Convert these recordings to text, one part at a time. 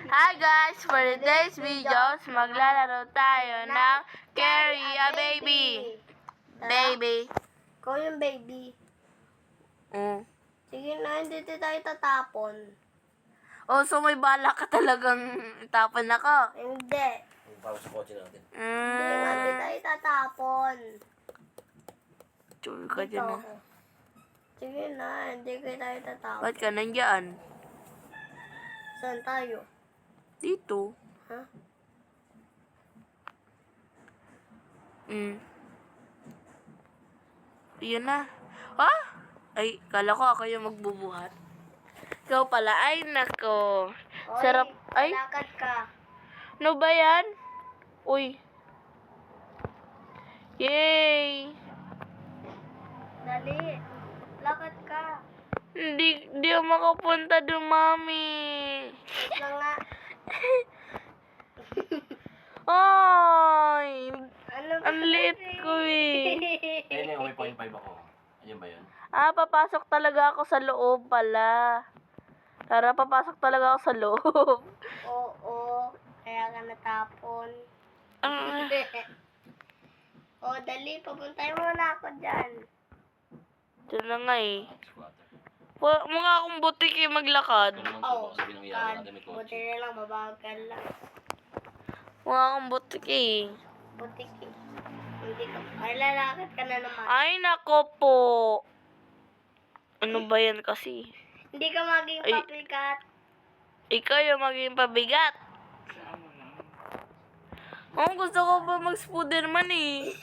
Hi guys! For today's videos, maglalaro tayo ng Carry a Baby. Baby. Ikaw yung baby. Sige na, hindi tayo tatapon. Oh, so may bala ka talagang tapon ako. Hindi. Para sa kotse natin. Hindi nga, hindi tayo tatapon. Sure ka Dito dyan ako. Sige na, hindi tayo tatapon. Ba't ka nandyan? Saan tayo? Dito. Ha? Yun na. Ha? Ay, kala ko ako yung magbubuhat. Ikaw pala. Ay, nako. Oy, Sarap. Ay, lakad ka. ano ba yan? Uy. Yay! Dali. Lakad ka. Hindi ako makapunta doon, mami. Wait lang nga. Ay! Ano ba Ang liit kasi? ko eh. Ayun na yung may 0.5 ako. Ayun ba yun? Papasok talaga ako sa loob pala. Tara, papasok talaga ako sa loob. Oo. Kaya ka natapon. Ah, O, dali. Papuntay muna ako dyan. ito na nga eh. Squatter. Mga akong butik eh maglakad. Ano naman po baka sabihin ng iyari natin may Buti kotse. na lang, mabagal lang. Mga akong butik eh. Butik eh. Hindi ka. Ay, lalakad ka na naman. Ay, nako po. Ano ba yan kasi? Hindi ka maging Ay. papikat. Ikaw yung maging pabigat. Oh, gusto ko ba mag-Spiderman eh.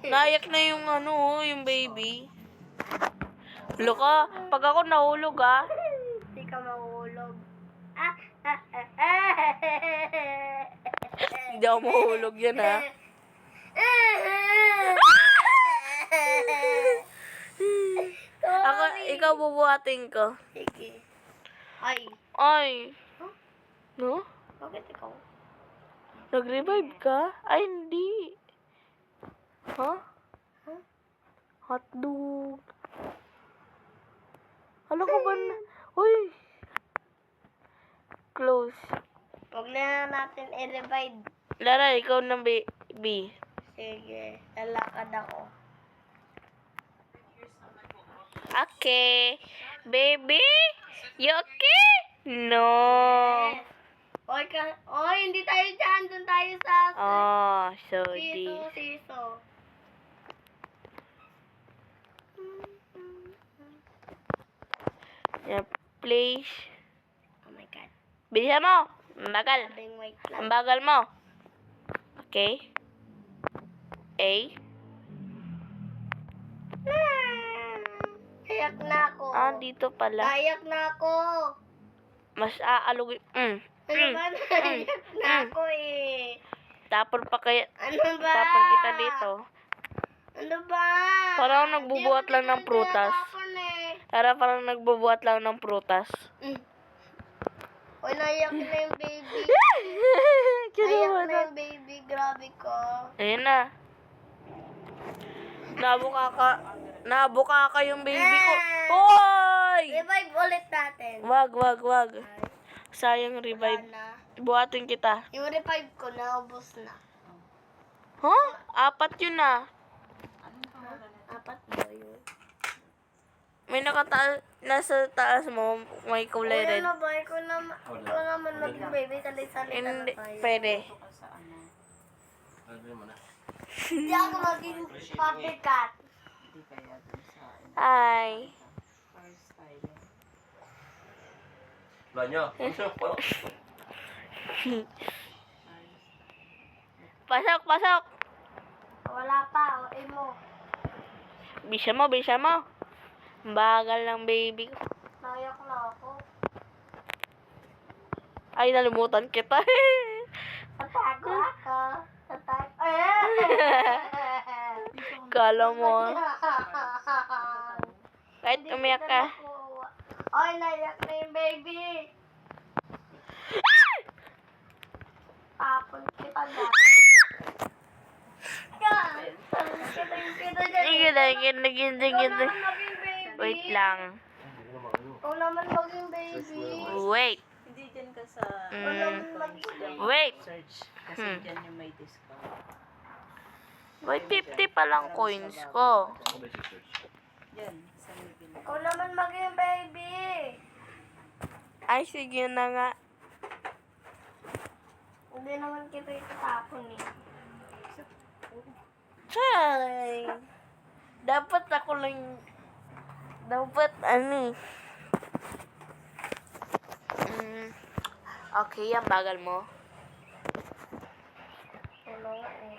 Nayak na yung yung baby. Hulo ka, pag ako nahulog Hindi ka mahulog. hindi ako mahulog yan Ikaw bubuhatin ko. Sige. Ay. Ay. Huh? No? Bakit ikaw? Nag-revive ka? Ay, hindi. Huh? Huh? Hotdog. Alam ko ba na? Uy! Close. Huwag na natin i-revive. Lara, ikaw na baby. Sige. Lalakad ako. Okay. Baby? You okay? No. Oy, hindi tayo dyan. Doon tayo sa Oh, sorry. siso. Yeah, please. Oh my God. Bilisan mo. Ang bagal. Sabing wait Ang lang. bagal mo. Okay. A. Kayak na ako. Dito pala. Kayak na ako. Mas aalugin. Ano ba? Kayak na ako eh. Tapon pa kaya. Ano ba? Tapon kita dito. Ano ba? Parang nagbubuhat lang ng prutas. Parang nagbubuhat lang ng prutas. Uy, naiyak na yung baby. Naiyak Kinawa na na. yung baby. Grabe ko. Ayun na. Nabuka ka yung baby ko. Hoy! Revive ulit natin. Wag. Sayang revive. Wala na. Buhatin kita. Yung revive ko, naubos na. Huh? 4 yun na. Apat ba yun? May nasa taas mo, may kulay Uy, red. ano ba? Ikaw naman maging baby. Salita na Hindi, tayo. pwede. Ano mo na? Hindi ako maging papikat. Hi. Wala nyo. Pasok. Wala pa. O, mo. Bisa mo. Ang bagal ng baby ko. Nayak na ako. Ay, nalimutan kita. Tatago ako. Kala mo. Kahit umiyak ka. Ay, naiyak na yung baby. Tapon kita na. Ganda. Wait lang. Ikaw naman maging baby. Wait. Hindi dyan kasi sa Wait. search. Kasi dyan yung may discount. Wait, 50 pa lang coins ko. Ano ba yung sisters? Yan, sa Miguel. Ikaw naman maging baby. Ay, sige na nga. Hindi naman kita itatapon eh. Hi! Dapat ako lang... Dapat ano eh. Okay, ang bagal mo. Ano nga eh.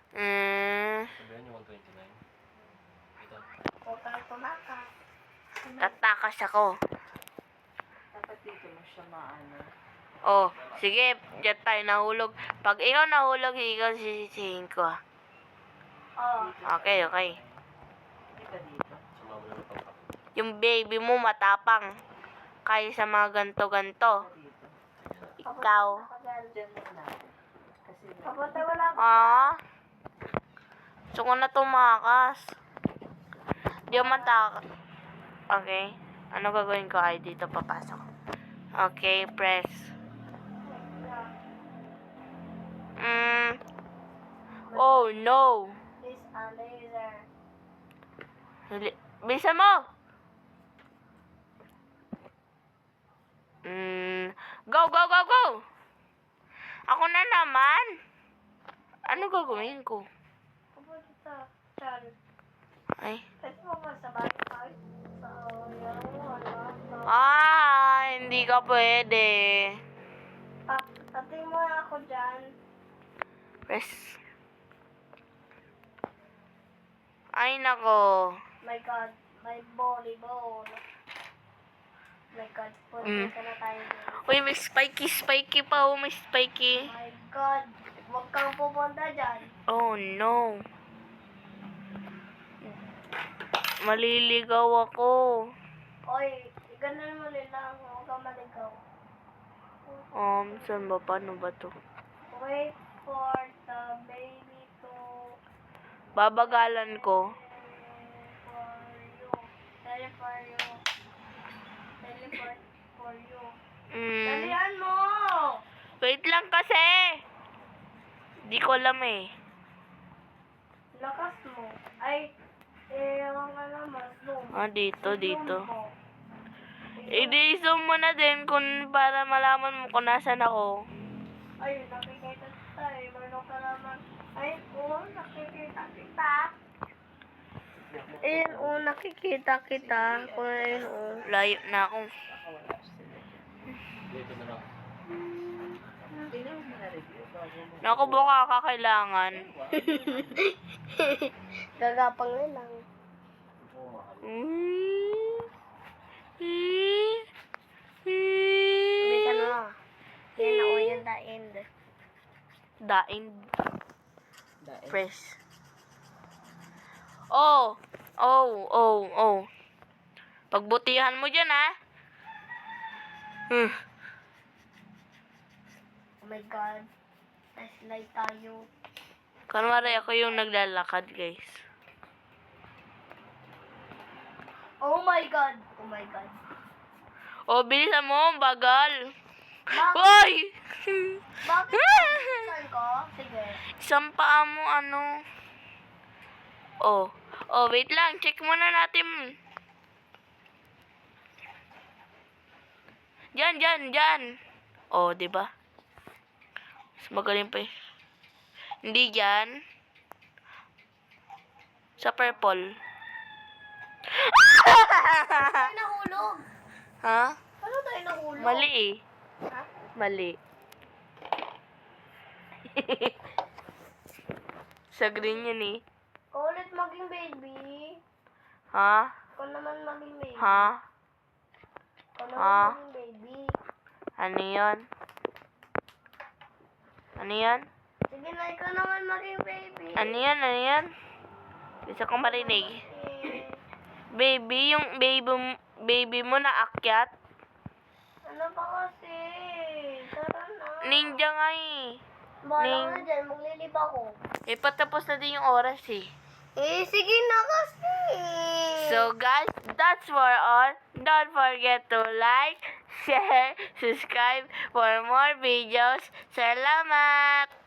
Sabi yan yung 129. Ito. Huwag kang tumakas. Tatakas ako. Dapat dito mo siya maano. Oh, sige, dyan tayo nahulog. Pag ikaw nahulog, ikaw sisisihin ko. Oh. Okay, okay. Hindi ba dito? Sumama na ng pangpak. Yung baby mo matapang. Kaya sa mga ganto-ganto. Dito. Ikaw. Dyan muna. Kasi Papunta wala ko. Ah? Gusto ko na tumakas. Di ako matakas. Okay. Ano gagawin ko? Ay, dito papasok. Okay, press. Oh, no. This a laser. Bisa mo! Go, go, go, go! Ako na naman. Ano gagawin ko? Papunta sa chan. Ay. Pwede mo ba sa bahay? Sa yan. Hindi ka pwede. Tating mo na ako dyan. Press. Ay, nako. My God, my volleyball. My God, punta ka na tayo dyan. Uy, may spiky pa. Oh, may spiky. My God, huwag kang pupunta dyan. Oh, no. Maliligaw ako. Oy, ganun mo lang. Huwag kang maligaw. Saan ba? Paano ba to? Wait for the baby to Babagalan ko. for you. Teleport you. Teleport for you. Dalihan mo! Wait lang kasi. Di ko alam eh. Lakas mo. Ay, ang naman, zoom. Dito, dito. Zoom mo. I-zoom mo na din para malaman mo kung nasan ako. Ay, nakikita tayo. Meron ka naman. Ay, nakikita kita. Ayun, nakikita kita. Kung ayun, Layo na ako. nakawala sila. Dito na lang. Tingnan mo na review bago mo. Naku, baka kakailangan. Gagapang na lang. Oo, mahal. Bisa na. Yan na o yung the end. Dain. Dahil. Press. Oh. Pagbutihan mo dyan, ha? Oh my God. Slide tayo. Kunwari ako yung naglalakad, guys. Oh my God. Oh my God. Oh, bilisan mo. Ang bagal. Bakit? Hoy! Bakit? Saan ko? Sige. Isang paa mo, ano? Oh, wait lang. Check muna natin. Diyan. Oh, di ba? Mas magaling pa eh. Hindi diyan. Sa purple. Tayo nahulog. Ha? Ano tayo nahulog? Mali eh. Ha? Mali. Sa green yun eh. Ikaw ulit maging baby. Ha? Ikaw naman maging baby. Ha? Ikaw Ah. naman maging baby. Ano yun? Ano yan? Sige na, ikaw naman maging baby. Ano yan? Gusto kong marinig. Eh, Baby, yung baby mo na akyat. ano pa kasi? Tara na. Ninja nga eh. Bahala ka na dyan, maglilib ako. Patapos na din yung oras eh. Eh, sige na kasi. So guys, that's for all. Don't forget to like, share, subscribe for more videos. Salamat!